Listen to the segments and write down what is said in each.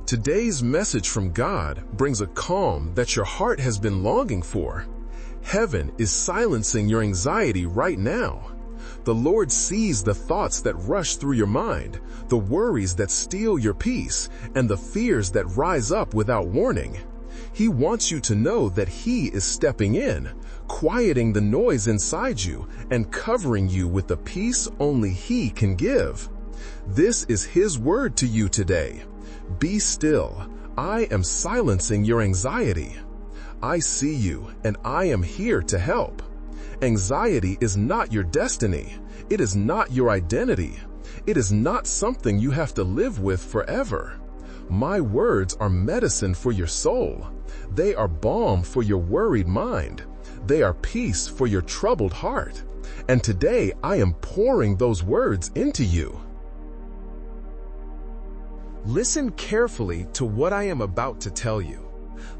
Today's message from God brings a calm that your heart has been longing for. Heaven is silencing your anxiety right now. The Lord sees the thoughts that rush through your mind, the worries that steal your peace, and the fears that rise up without warning. He wants you to know that He is stepping in, quieting the noise inside you, and covering you with the peace only He can give. This is His word to you today. Be still. I am silencing your anxiety. I see you, and I am here to help. Anxiety is not your destiny. It is not your identity. It is not something you have to live with forever. My words are medicine for your soul. They are balm for your worried mind. They are peace for your troubled heart. And today I am pouring those words into you. Listen carefully to what I am about to tell you.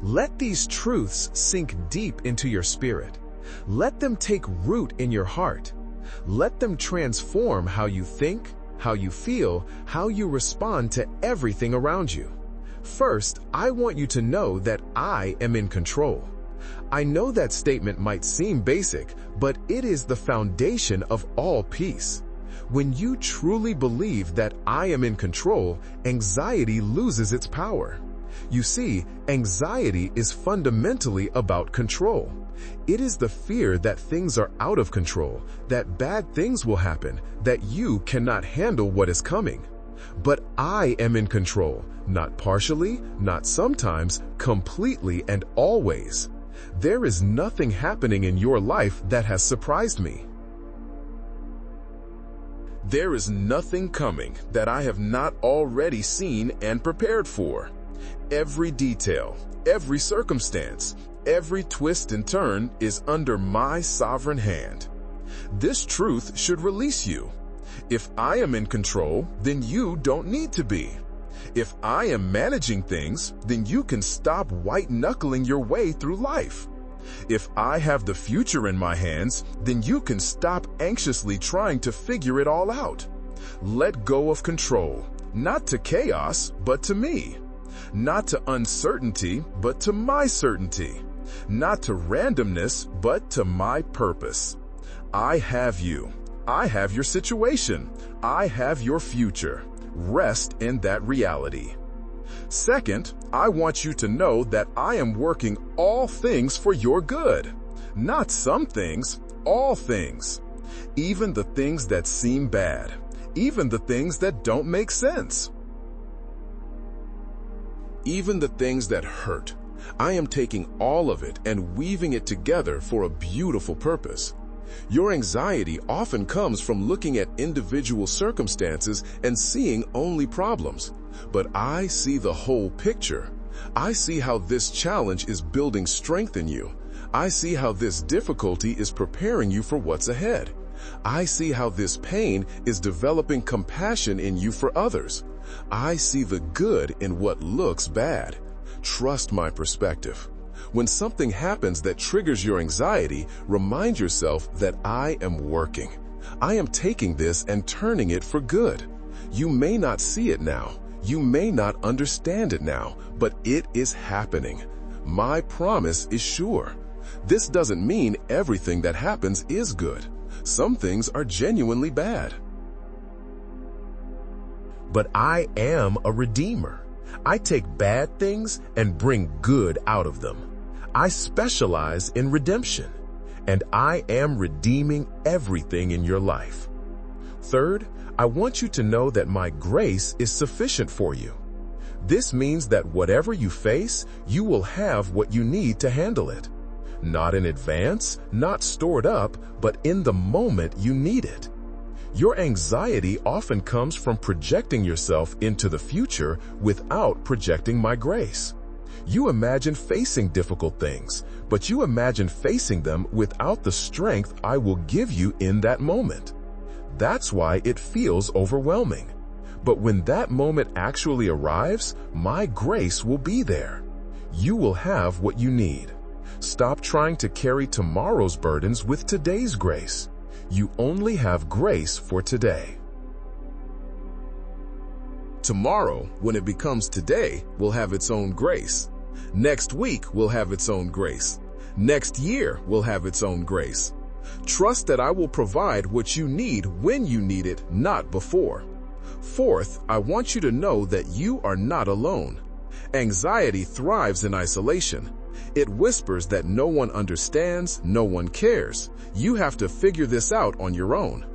Let these truths sink deep into your spirit. Let them take root in your heart. Let them transform how you think, how you feel, how you respond to everything around you. First, I want you to know that I am in control. I know that statement might seem basic, but it is the foundation of all peace. When you truly believe that I am in control, anxiety loses its power. You see, anxiety is fundamentally about control. It is the fear that things are out of control, that bad things will happen, that you cannot handle what is coming. But I am in control, not partially, not sometimes, completely and always. There is nothing happening in your life that has surprised me. There is nothing coming that I have not already seen and prepared for. Every detail, every circumstance, every twist and turn is under my sovereign hand. This truth should release you. If I am in control, then you don't need to be. If I am managing things, then you can stop white-knuckling your way through life. If I have the future in my hands, then you can stop anxiously trying to figure it all out. Let go of control, not to chaos, but to me. Not to uncertainty, but to my certainty. Not to randomness, but to my purpose. I have you. I have your situation. I have your future. Rest in that reality. Second, I want you to know that I am working all things for your good. Not some things, all things. Even the things that seem bad. Even the things that don't make sense. Even the things that hurt. I am taking all of it and weaving it together for a beautiful purpose. Your anxiety often comes from looking at individual circumstances and seeing only problems. But I see the whole picture. I see how this challenge is building strength in you. I see how this difficulty is preparing you for what's ahead. I see how this pain is developing compassion in you for others. I see the good in what looks bad. Trust my perspective. When something happens that triggers your anxiety, remind yourself that I am working. I am taking this and turning it for good. You may not see it now. You may not understand it now, but it is happening. My promise is sure. This doesn't mean everything that happens is good. Some things are genuinely bad. But I am a redeemer. I take bad things and bring good out of them. I specialize in redemption, and I am redeeming everything in your life. Third, I want you to know that my grace is sufficient for you. This means that whatever you face, you will have what you need to handle it. Not in advance, not stored up, but in the moment you need it. Your anxiety often comes from projecting yourself into the future without projecting my grace. You imagine facing difficult things, but you imagine facing them without the strength I will give you in that moment. That's why it feels overwhelming. But when that moment actually arrives, my grace will be there. You will have what you need. Stop trying to carry tomorrow's burdens with today's grace. You only have grace for today. Tomorrow, when it becomes today, will have its own grace. Next week will have its own grace. Next year will have its own grace. Trust that I will provide what you need when you need it, not before. Fourth, I want you to know that you are not alone. Anxiety thrives in isolation. It whispers that no one understands, no one cares. You have to figure this out on your own.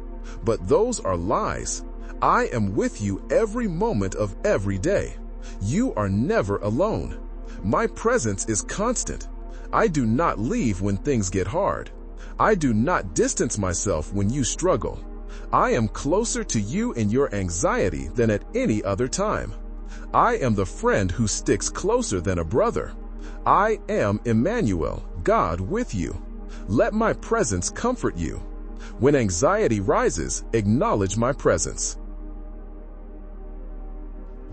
But those are lies. I am with you every moment of every day. You are never alone. My presence is constant. I do not leave when things get hard. I do not distance myself when you struggle. I am closer to you in your anxiety than at any other time. I am the friend who sticks closer than a brother. I am Emmanuel, God with you. Let my presence comfort you. When anxiety rises, acknowledge my presence.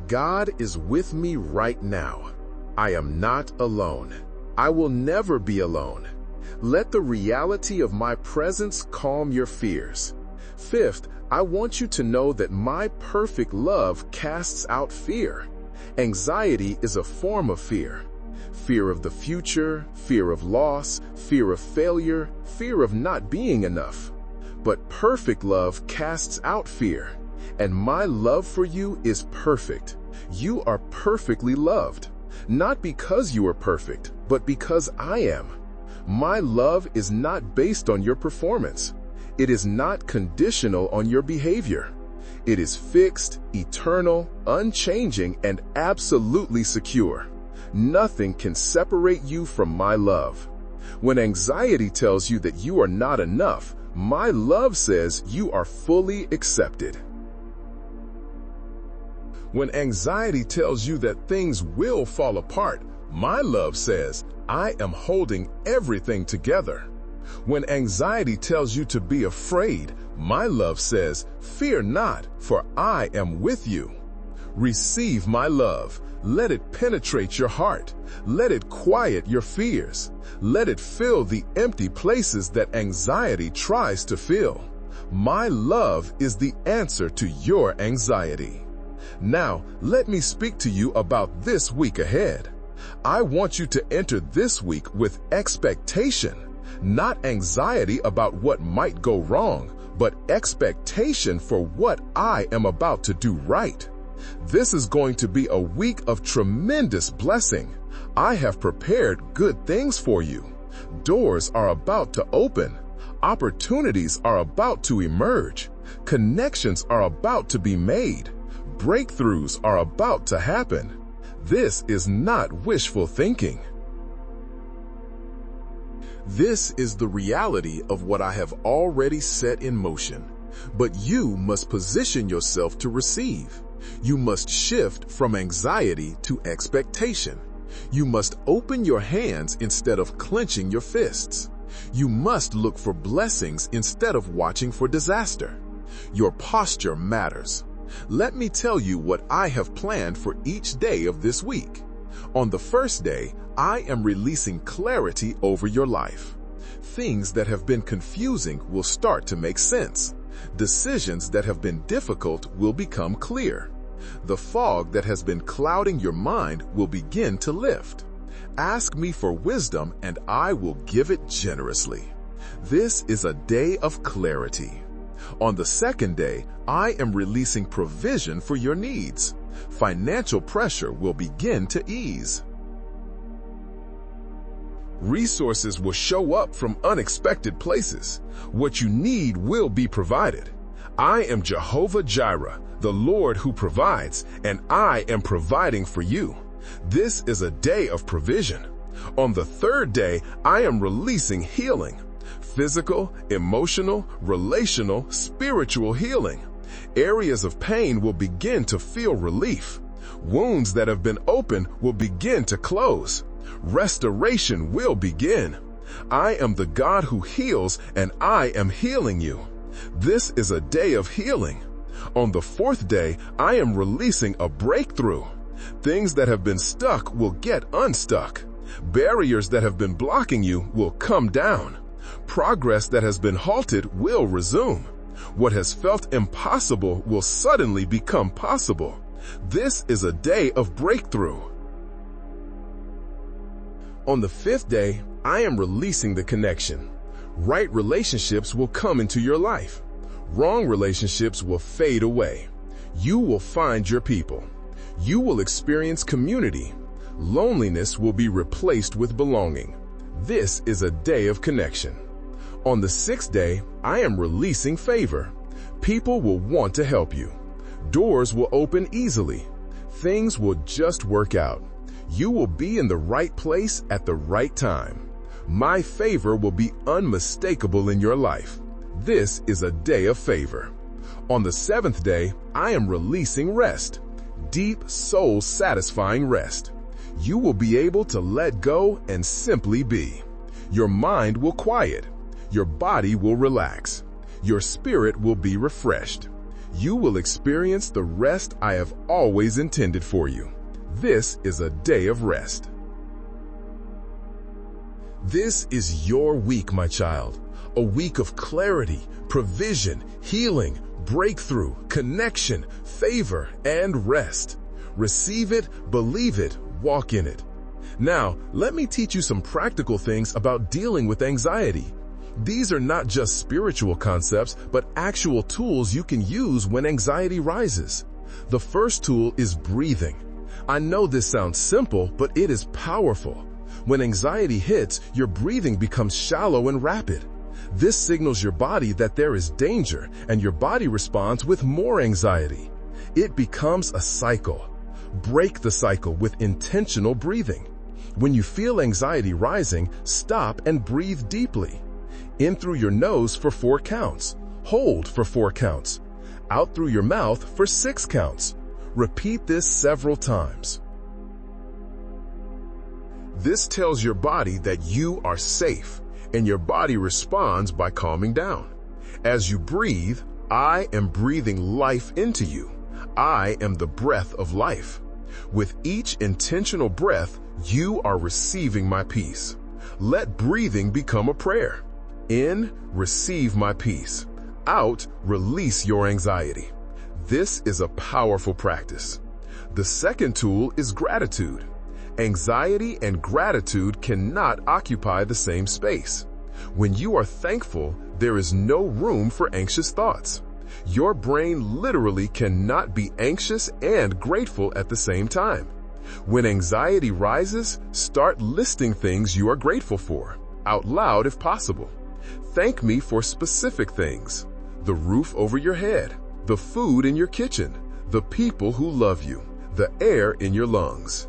God is with me right now. I am not alone. I will never be alone. Let the reality of my presence calm your fears. Fifth, I want you to know that my perfect love casts out fear. Anxiety is a form of fear. Fear of the future, fear of loss, fear of failure, fear of not being enough. But perfect love casts out fear. And my love for you is perfect. You are perfectly loved. Not because you are perfect, but because I am. My love is not based on your performance. It is not conditional on your behavior. It is fixed, eternal, unchanging, and absolutely secure. Nothing can separate you from my love. When anxiety tells you that you are not enough, my love says you are fully accepted. When anxiety tells you that things will fall apart, my love says, I am holding everything together. When anxiety tells you to be afraid, my love says, fear not, for I am with you. Receive my love. Let it penetrate your heart. Let it quiet your fears. Let it fill the empty places that anxiety tries to fill. My love is the answer to your anxiety. Now, let me speak to you about this week ahead. I want you to enter this week with expectation, not anxiety about what might go wrong, but expectation for what I am about to do right. This is going to be a week of tremendous blessing. I have prepared good things for you. Doors are about to open. Opportunities are about to emerge. Connections are about to be made. Breakthroughs are about to happen. This is not wishful thinking. This is the reality of what I have already set in motion. But you must position yourself to receive. You must shift from anxiety to expectation. You must open your hands instead of clenching your fists. You must look for blessings instead of watching for disaster. Your posture matters. Let me tell you what I have planned for each day of this week. On the first day, I am releasing clarity over your life. Things that have been confusing will start to make sense. Decisions that have been difficult will become clear. The fog that has been clouding your mind will begin to lift. Ask me for wisdom and I will give it generously. This is a day of clarity. On the second day, I am releasing provision for your needs. Financial pressure will begin to ease. Resources will show up from unexpected places. What you need will be provided. I am Jehovah Jireh, the Lord who provides, and I am providing for you. This is a day of provision. On the third day, I am releasing healing. Physical, emotional, relational, spiritual healing. Areas of pain will begin to feel relief. Wounds that have been open will begin to close. Restoration will begin. I am the God who heals, and I am healing you. This is a day of healing. On the fourth day, I am releasing a breakthrough. Things that have been stuck will get unstuck. Barriers that have been blocking you will come down. Progress that has been halted will resume. What has felt impossible will suddenly become possible. This is a day of breakthrough. On the 5th day, I am releasing the connection. Right relationships will come into your life. Wrong relationships will fade away. You will find your people. You will experience community. Loneliness will be replaced with belonging. This is a day of connection. On the 6th day, I am releasing favor. People will want to help you. Doors will open easily. Things will just work out. You will be in the right place at the right time. My favor will be unmistakable in your life. This is a day of favor. On the 7th day, I am releasing rest. Deep, soul-satisfying rest. You will be able to let go and simply be. Your mind will quiet. Your body will relax. Your spirit will be refreshed. You will experience the rest I have always intended for you. This is a day of rest. This is your week, my child. A week of clarity, provision, healing, breakthrough, connection, favor, and rest. Receive it, believe it, walk in it. Now, let me teach you some practical things about dealing with anxiety. These are not just spiritual concepts, but actual tools you can use when anxiety rises. The first tool is breathing. I know this sounds simple, but it is powerful. When anxiety hits, your breathing becomes shallow and rapid. This signals your body that there is danger, and your body responds with more anxiety. It becomes a cycle. Break the cycle with intentional breathing. When you feel anxiety rising, stop and breathe deeply. In through your nose for 4 counts. Hold for 4 counts. Out through your mouth for 6 counts. Repeat this several times. This tells your body that you are safe, and your body responds by calming down. As you breathe, I am breathing life into you. I am the breath of life. With each intentional breath, you are receiving my peace. Let breathing become a prayer. In, receive my peace. Out, release your anxiety. This is a powerful practice. The second tool is gratitude. Anxiety and gratitude cannot occupy the same space. When you are thankful, there is no room for anxious thoughts. Your brain literally cannot be anxious and grateful at the same time. When anxiety rises, start listing things you are grateful for, out loud if possible. Thank me for specific things: the roof over your head, the food in your kitchen, the people who love you, the air in your lungs.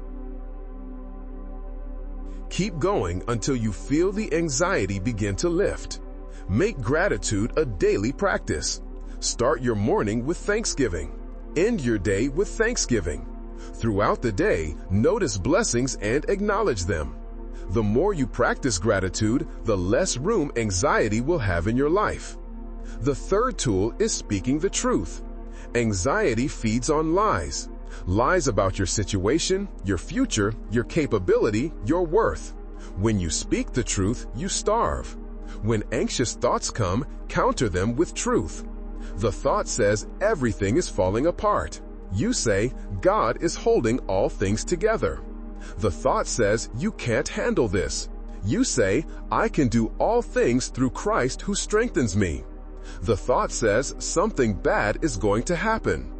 Keep going until you feel the anxiety begin to lift. Make gratitude a daily practice. Start your morning with thanksgiving. End your day with thanksgiving. Throughout the day, notice blessings and acknowledge them. The more you practice gratitude, the less room anxiety will have in your life. The third tool is speaking the truth. Anxiety feeds on lies. Lies about your situation, your future, your capability, your worth. When you speak the truth, you starve. When anxious thoughts come, counter them with truth. The thought says everything is falling apart. You say, God is holding all things together. The thought says you can't handle this. You say, I can do all things through Christ who strengthens me. The thought says something bad is going to happen.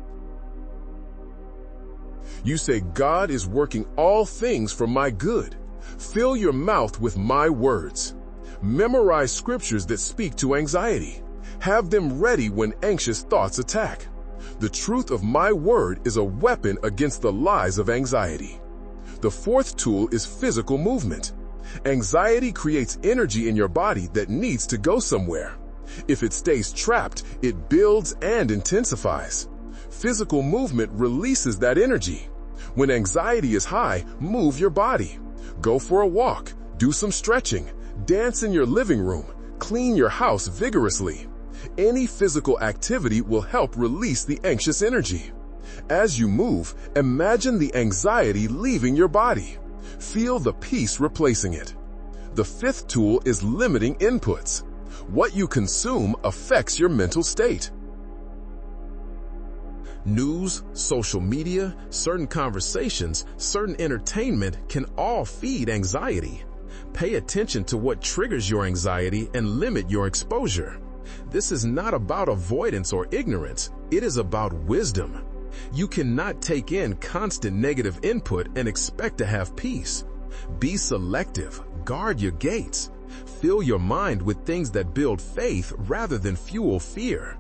You say, God is working all things for my good. Fill your mouth with my words. Memorize scriptures that speak to anxiety. Have them ready when anxious thoughts attack. The truth of my word is a weapon against the lies of anxiety. The fourth tool is physical movement. Anxiety creates energy in your body that needs to go somewhere. If it stays trapped, it builds and intensifies. Physical movement releases that energy. When anxiety is high, move your body. Go for a walk, do some stretching, dance in your living room, clean your house vigorously. Any physical activity will help release the anxious energy. As you move, imagine the anxiety leaving your body. Feel the peace replacing it. The fifth tool is limiting inputs. What you consume affects your mental state. News, social media, certain conversations, certain entertainment can all feed anxiety. Pay attention to what triggers your anxiety and limit your exposure. This is not about avoidance or ignorance. It is about wisdom. You cannot take in constant negative input and expect to have peace. Be selective. Guard your gates. Fill your mind with things that build faith rather than fuel fear.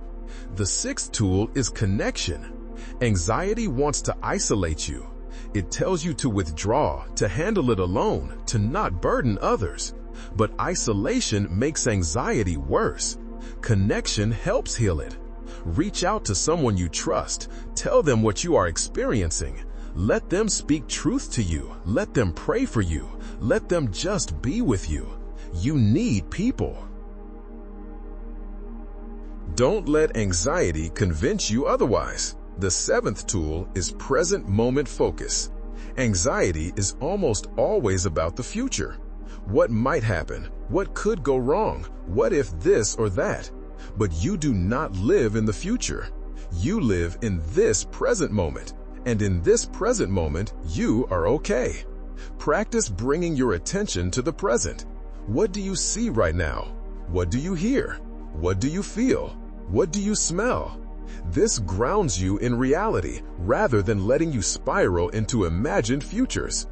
The sixth tool is connection. Anxiety wants to isolate you. It tells you to withdraw, to handle it alone, to not burden others. But isolation makes anxiety worse. Connection helps heal it. Reach out to someone you trust. Tell them what you are experiencing. Let them speak truth to you. Let them pray for you. Let them just be with you. You need people. Don't let anxiety convince you otherwise. The seventh tool is present moment focus. Anxiety is almost always about the future. What might happen? What could go wrong? What if this or that? But you do not live in the future. You live in this present moment. And in this present moment, you are okay. Practice bringing your attention to the present. What do you see right now? What do you hear? What do you feel? What do you smell? This grounds you in reality rather than letting you spiral into imagined futures.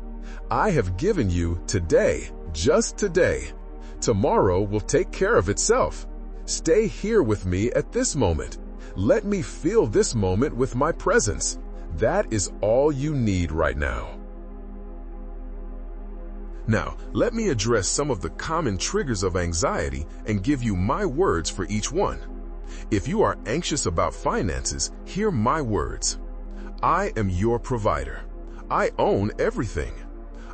I have given you today, just today. Tomorrow will take care of itself. Stay here with me at this moment. Let me feel this moment with my presence. That is all you need right now. Now, let me address some of the common triggers of anxiety and give you my words for each one. If you are anxious about finances, hear my words. I am your provider. I own everything.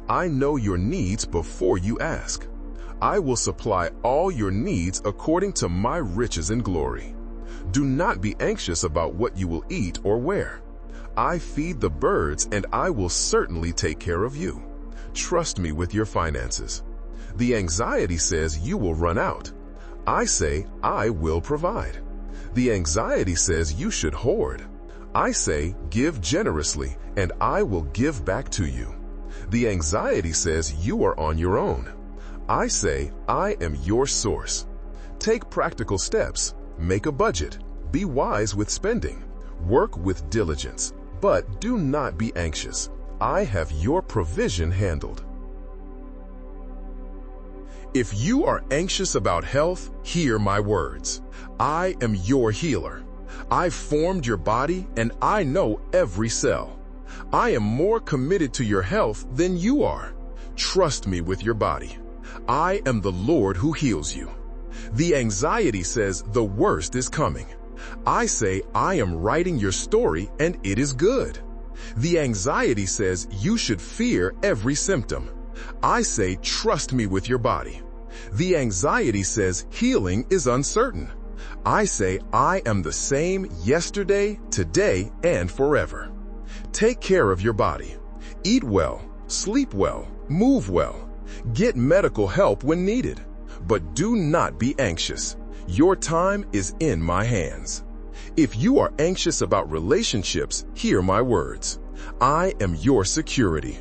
I know your needs before you ask. I will supply all your needs according to my riches and glory. Do not be anxious about what you will eat or wear. I feed the birds and I will certainly take care of you. Trust me with your finances. The anxiety says you will run out. I say I will provide. The anxiety says you should hoard. I say give generously and I will give back to you. The anxiety says you are on your own. I say I am your source. Take practical steps. Make a budget. Be wise with spending. Work with diligence. But do not be anxious. I have your provision handled. If you are anxious about health, hear my words. I am your healer. I formed your body and I know every cell. I am more committed to your health than you are. Trust me with your body. I am the Lord who heals you. The anxiety says the worst is coming. I say I am writing your story and it is good. The anxiety says you should fear every symptom. I say trust me with your body. The anxiety says healing is uncertain. I say I am the same yesterday, today, and forever. Take care of your body. Eat well, sleep well, move well. Get medical help when needed. But do not be anxious. Your time is in my hands. If you are anxious about relationships, hear my words. I am your security.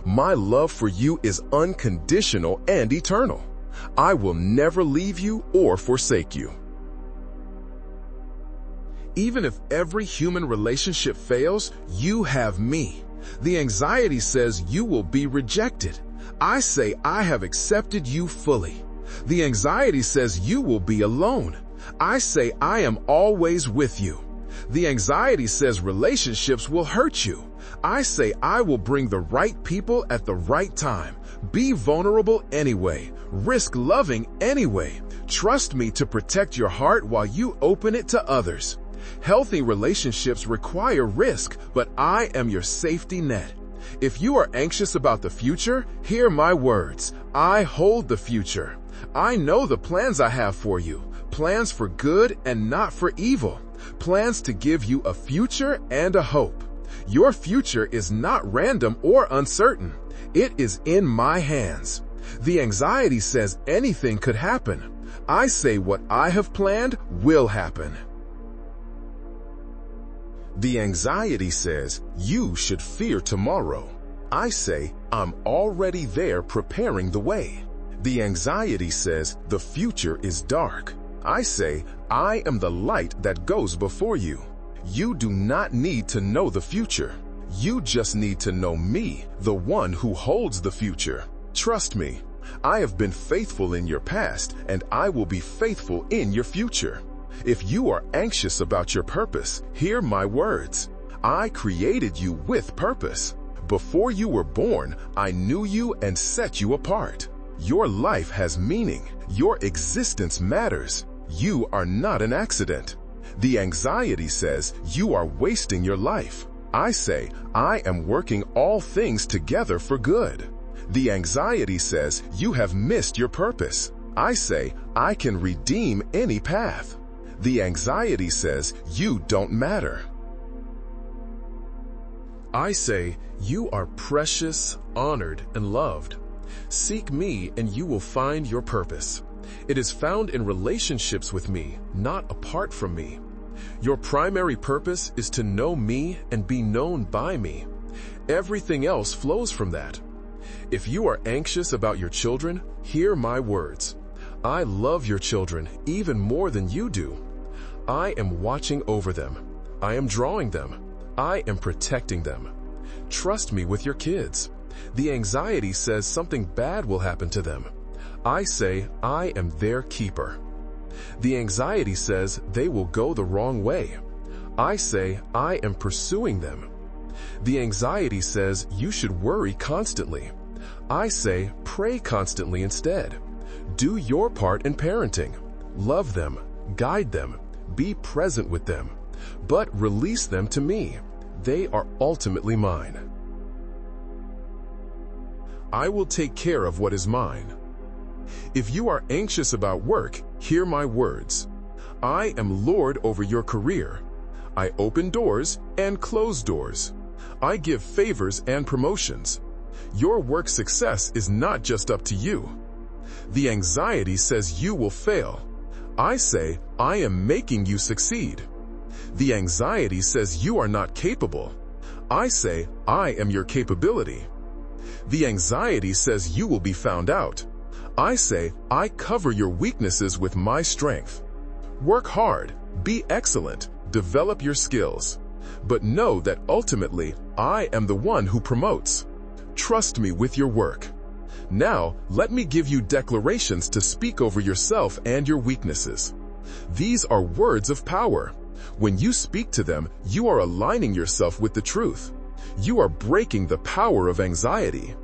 My love for you is unconditional and eternal. I will never leave you or forsake you. Even if every human relationship fails, you have me. The anxiety says you will be rejected. I say I have accepted you fully. The anxiety says you will be alone. I say I am always with you. The anxiety says relationships will hurt you. I say I will bring the right people at the right time. Be vulnerable anyway. Risk loving anyway. Trust me to protect your heart while you open it to others. Healthy relationships require risk, but I am your safety net. If you are anxious about the future, hear my words. I hold the future. I know the plans I have for you. Plans for good and not for evil. Plans to give you a future and a hope. Your future is not random or uncertain. It is in my hands. The anxiety says anything could happen. I say what I have planned will happen. The anxiety says, you should fear tomorrow. I say, I'm already there preparing the way. The anxiety says, the future is dark. I say, I am the light that goes before you. You do not need to know the future. You just need to know me, the one who holds the future. Trust me, I have been faithful in your past, and I will be faithful in your future. If you are anxious about your purpose, hear my words. I created you with purpose. Before you were born, I knew you and set you apart. Your life has meaning. Your existence matters. You are not an accident. The anxiety says you are wasting your life. I say, I am working all things together for good. The anxiety says you have missed your purpose. I say, I can redeem any path. The anxiety says you don't matter. I say, you are precious, honored, and loved. Seek me and you will find your purpose. It is found in relationships with me, not apart from me. Your primary purpose is to know me and be known by me. Everything else flows from that. If you are anxious about your children, hear my words. I love your children even more than you do. I am watching over them. I am drawing them. I am protecting them. Trust me with your kids. The anxiety says something bad will happen to them. I say, I am their keeper. The anxiety says they will go the wrong way. I say, I am pursuing them. The anxiety says you should worry constantly. I say, pray constantly instead. Do your part in parenting. Love them, guide them, be present with them, but release them to me. They are ultimately mine. I will take care of what is mine. If you are anxious about work, hear my words. I am Lord over your career. I open doors and close doors. I give favors and promotions. Your work success is not just up to you. The anxiety says you will fail. I say, I am making you succeed. The anxiety says you are not capable. I say, I am your capability. The anxiety says you will be found out. I say, I cover your weaknesses with my strength. Work hard, be excellent, develop your skills. But know that ultimately, I am the one who promotes. Trust me with your work. Now, let me give you declarations to speak over yourself and your weaknesses. These are words of power. When you speak to them, you are aligning yourself with the truth. You are breaking the power of anxiety.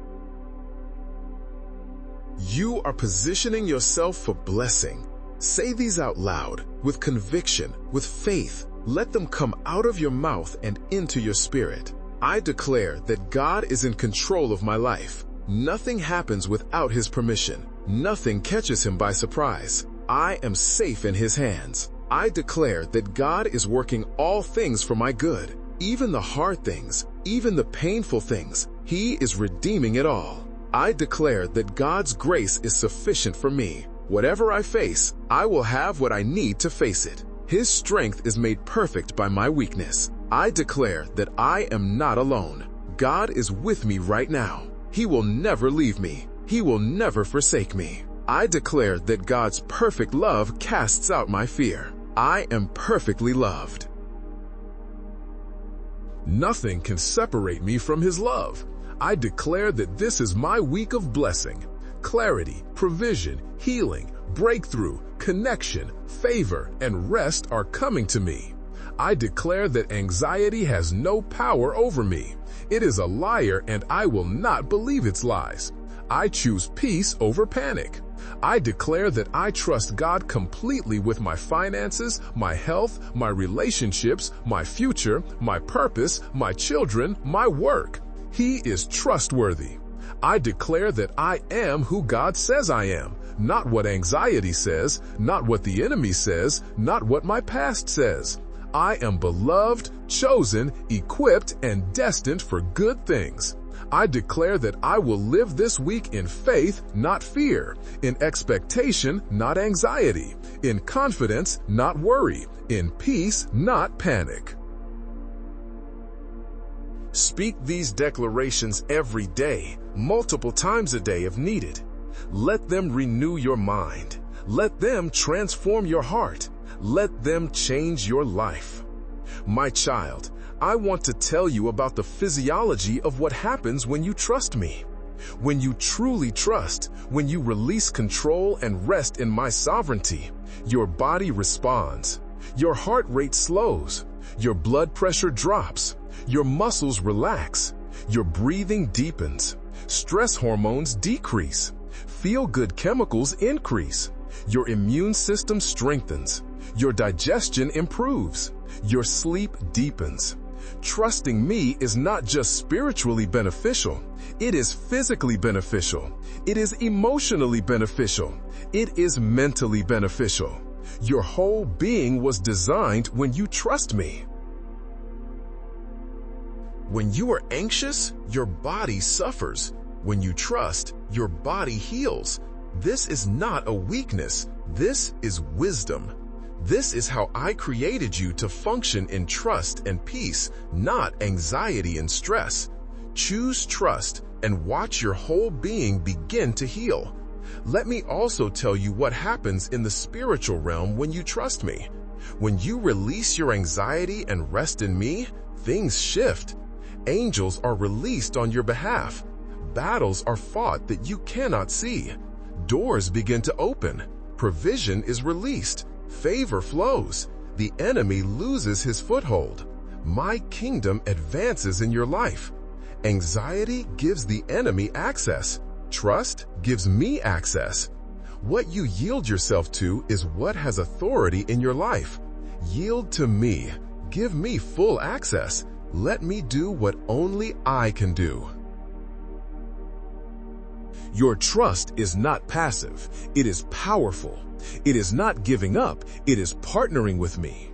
You are positioning yourself for blessing. Say these out loud, with conviction, with faith. Let them come out of your mouth and into your spirit. I declare that God is in control of my life. Nothing happens without His permission. Nothing catches Him by surprise. I am safe in His hands. I declare that God is working all things for my good. Even the hard things, even the painful things, He is redeeming it all. I declare that God's grace is sufficient for me. Whatever I face, I will have what I need to face it. His strength is made perfect by my weakness. I declare that I am not alone. God is with me right now. He will never leave me. He will never forsake me. I declare that God's perfect love casts out my fear. I am perfectly loved. Nothing can separate me from His love. I declare that this is my week of blessing. Clarity, provision, healing, breakthrough, connection, favor, and rest are coming to me. I declare that anxiety has no power over me. It is a liar and I will not believe its lies. I choose peace over panic. I declare that I trust God completely with my finances, my health, my relationships, my future, my purpose, my children, my work. He is trustworthy. I declare that I am who God says I am, not what anxiety says, not what the enemy says, not what my past says. I am beloved, chosen, equipped, and destined for good things. I declare that I will live this week in faith, not fear, in expectation, not anxiety, in confidence, not worry, in peace, not panic. Speak these declarations every day, multiple times a day if needed. Let them renew your mind. Let them transform your heart. Let them change your life. My child, I want to tell you about the physiology of what happens when you trust me. When you truly trust, when you release control and rest in my sovereignty, your body responds. Your heart rate slows. Your blood pressure drops. Your muscles relax. Your breathing deepens. Stress hormones decrease. Feel-good chemicals increase. Your immune system strengthens. Your digestion improves. Your sleep deepens. Trusting me is not just spiritually beneficial. It is physically beneficial. It is emotionally beneficial. It is mentally beneficial. Your whole being was designed when you trust me. When you are anxious, your body suffers. When you trust, your body heals. This is not a weakness. This is wisdom. This is how I created you to function in trust and peace, not anxiety and stress. Choose trust and watch your whole being begin to heal. Let me also tell you what happens in the spiritual realm when you trust me. When you release your anxiety and rest in me, things shift. Angels are released on your behalf. Battles are fought that you cannot see. Doors begin to open. Provision is released. Favor flows. The enemy loses his foothold. My kingdom advances in your life. Anxiety gives the enemy access. Trust gives me access. What you yield yourself to is what has authority in your life. Yield to me. Give me full access. Let me do what only I can do. Your trust is not passive. It is powerful. It is not giving up. It is partnering with me.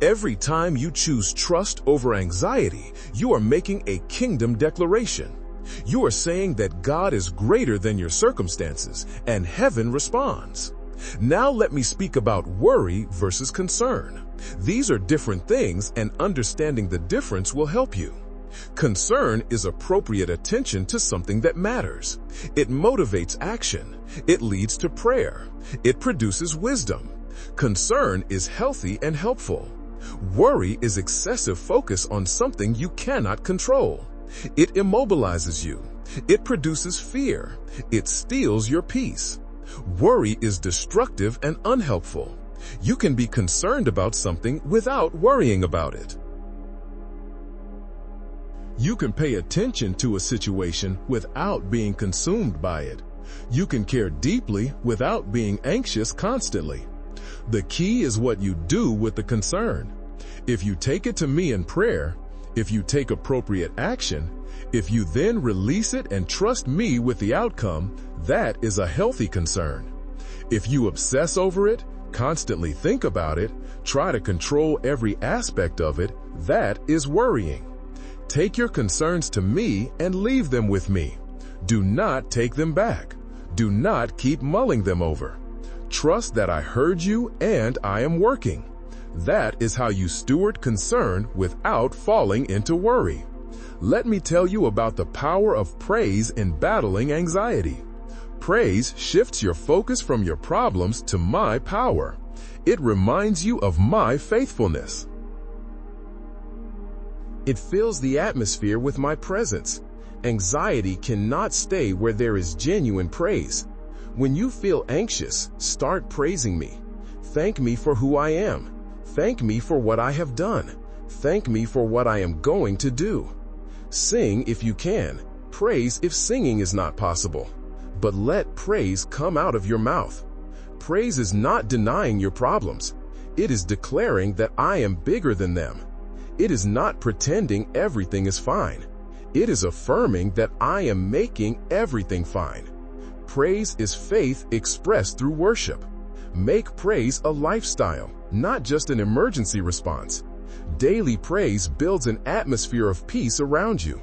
Every time you choose trust over anxiety, you are making a kingdom declaration. You are saying that God is greater than your circumstances, and heaven responds. Now let me speak about worry versus concern. These are different things, and understanding the difference will help you. Concern is appropriate attention to something that matters. It motivates action. It leads to prayer. It produces wisdom. Concern is healthy and helpful. Worry is excessive focus on something you cannot control. It immobilizes you. It produces fear. It steals your peace. Worry is destructive and unhelpful. You can be concerned about something without worrying about it. You can pay attention to a situation without being consumed by it. You can care deeply without being anxious constantly. The key is what you do with the concern. If you take it to me in prayer, if you take appropriate action, if you then release it and trust me with the outcome, that is a healthy concern. If you obsess over it, constantly think about it, try to control every aspect of it, that is worrying. Take your concerns to me and leave them with me. Do not take them back. Do not keep mulling them over. Trust that I heard you and I am working. That is how you steward concern without falling into worry. Let me tell you about the power of praise in battling anxiety. Praise shifts your focus from your problems to my power. It reminds you of my faithfulness. It fills the atmosphere with my presence. Anxiety cannot stay where there is genuine praise. When you feel anxious, start praising me. Thank me for who I am. Thank me for what I have done. Thank me for what I am going to do. Sing if you can. Praise if singing is not possible. But let praise come out of your mouth. Praise is not denying your problems. It is declaring that I am bigger than them. It is not pretending everything is fine. It is affirming that I am making everything fine. Praise is faith expressed through worship. Make praise a lifestyle, not just an emergency response. Daily praise builds an atmosphere of peace around you.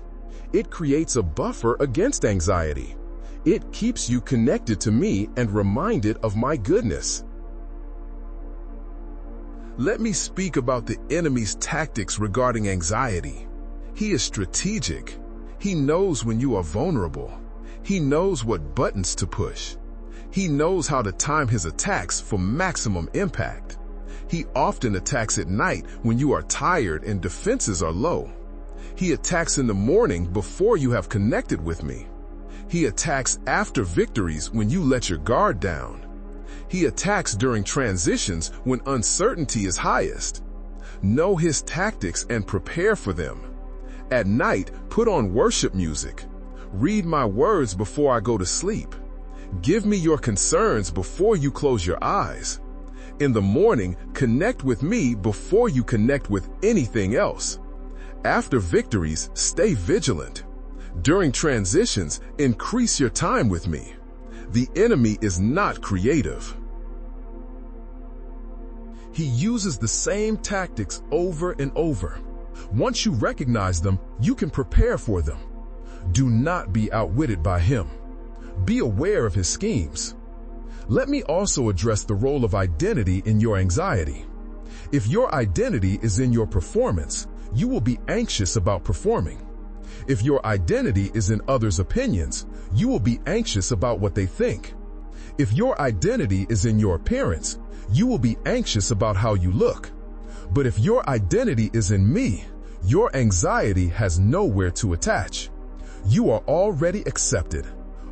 It creates a buffer against anxiety. It keeps you connected to me and reminded of my goodness. Let me speak about the enemy's tactics regarding anxiety. He is strategic. He knows when you are vulnerable. He knows what buttons to push. He knows how to time his attacks for maximum impact. He often attacks at night when you are tired and defenses are low. He attacks in the morning before you have connected with me. He attacks after victories when you let your guard down. He attacks during transitions when uncertainty is highest. Know his tactics and prepare for them. At night, put on worship music. Read my words before I go to sleep. Give me your concerns before you close your eyes. In the morning, connect with me before you connect with anything else. After victories, stay vigilant. During transitions, increase your time with me. The enemy is not creative. He uses the same tactics over and over. Once you recognize them, you can prepare for them. Do not be outwitted by him. Be aware of his schemes. Let me also address the role of identity in your anxiety. If your identity is in your performance, you will be anxious about performing. If your identity is in others' opinions, you will be anxious about what they think. If your identity is in your appearance, you will be anxious about how you look. But if your identity is in me, your anxiety has nowhere to attach. You are already accepted,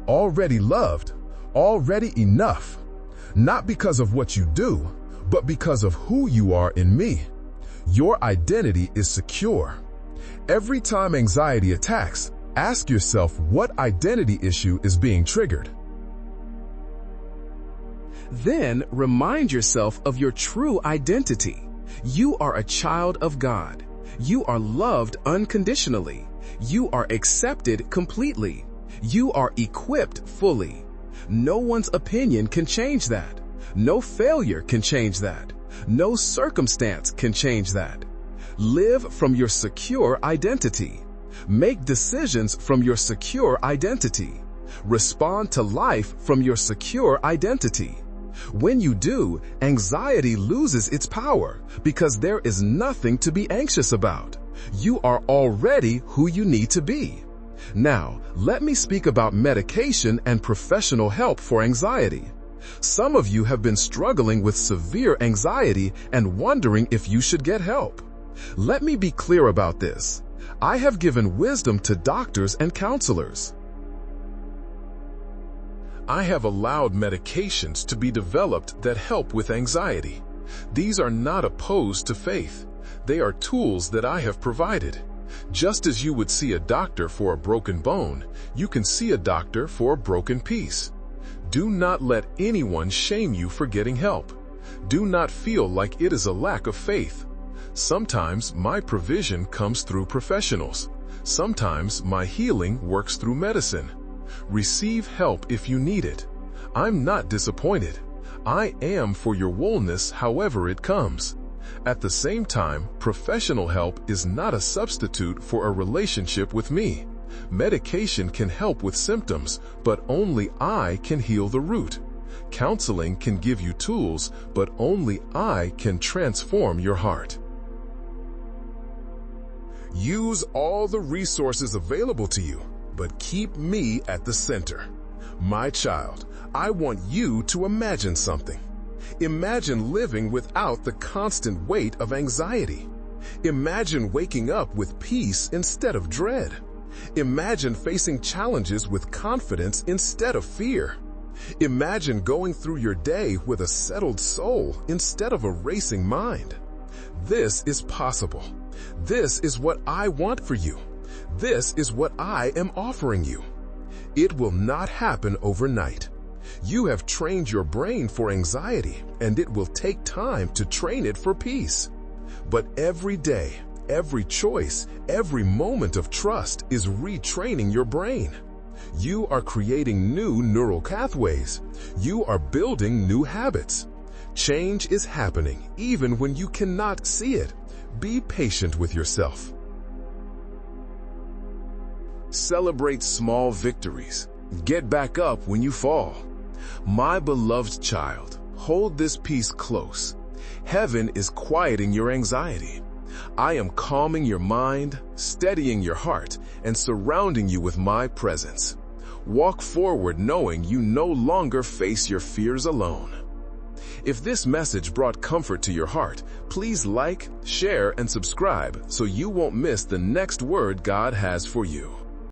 already loved, already enough. Not because of what you do, but because of who you are in me. Your identity is secure. Every time anxiety attacks, ask yourself what identity issue is being triggered. Then remind yourself of your true identity. You are a child of God. You are loved unconditionally. You are accepted completely. You are equipped fully. No one's opinion can change that. No failure can change that. No circumstance can change that. Live from your secure identity. Make decisions from your secure identity. Respond to life from your secure identity. When you do, anxiety loses its power because there is nothing to be anxious about. You are already who you need to be. Now, let me speak about medication and professional help for anxiety. Some of you have been struggling with severe anxiety and wondering if you should get help. Let me be clear about this. I have given wisdom to doctors and counselors. I have allowed medications to be developed that help with anxiety. These are not opposed to faith. They are tools that I have provided. Just as you would see a doctor for a broken bone, you can see a doctor for a broken piece. Do not let anyone shame you for getting help. Do not feel like it is a lack of faith. Sometimes my provision comes through professionals. Sometimes my healing works through medicine. Receive help if you need it. I'm not disappointed. I am for your wholeness however it comes. At the same time, professional help is not a substitute for a relationship with me. Medication can help with symptoms, but only I can heal the root. Counseling can give you tools, but only I can transform your heart. Use all the resources available to you, but keep me at the center. My child, I want you to imagine something. Imagine living without the constant weight of anxiety. Imagine waking up with peace instead of dread. Imagine facing challenges with confidence instead of fear. Imagine going through your day with a settled soul instead of a racing mind. This is possible. This is what I want for you. This is what I am offering you. It will not happen overnight. You have trained your brain for anxiety, and it will take time to train it for peace. But every day, every choice, every moment of trust is retraining your brain. You are creating new neural pathways. You are building new habits. Change is happening even when you cannot see it. Be patient with yourself. Celebrate small victories. Get back up when you fall. My beloved child, hold this peace close. Heaven is quieting your anxiety. I am calming your mind, steadying your heart, and surrounding you with my presence. Walk forward knowing you no longer face your fears alone. If this message brought comfort to your heart, please like, share, and subscribe so you won't miss the next word God has for you.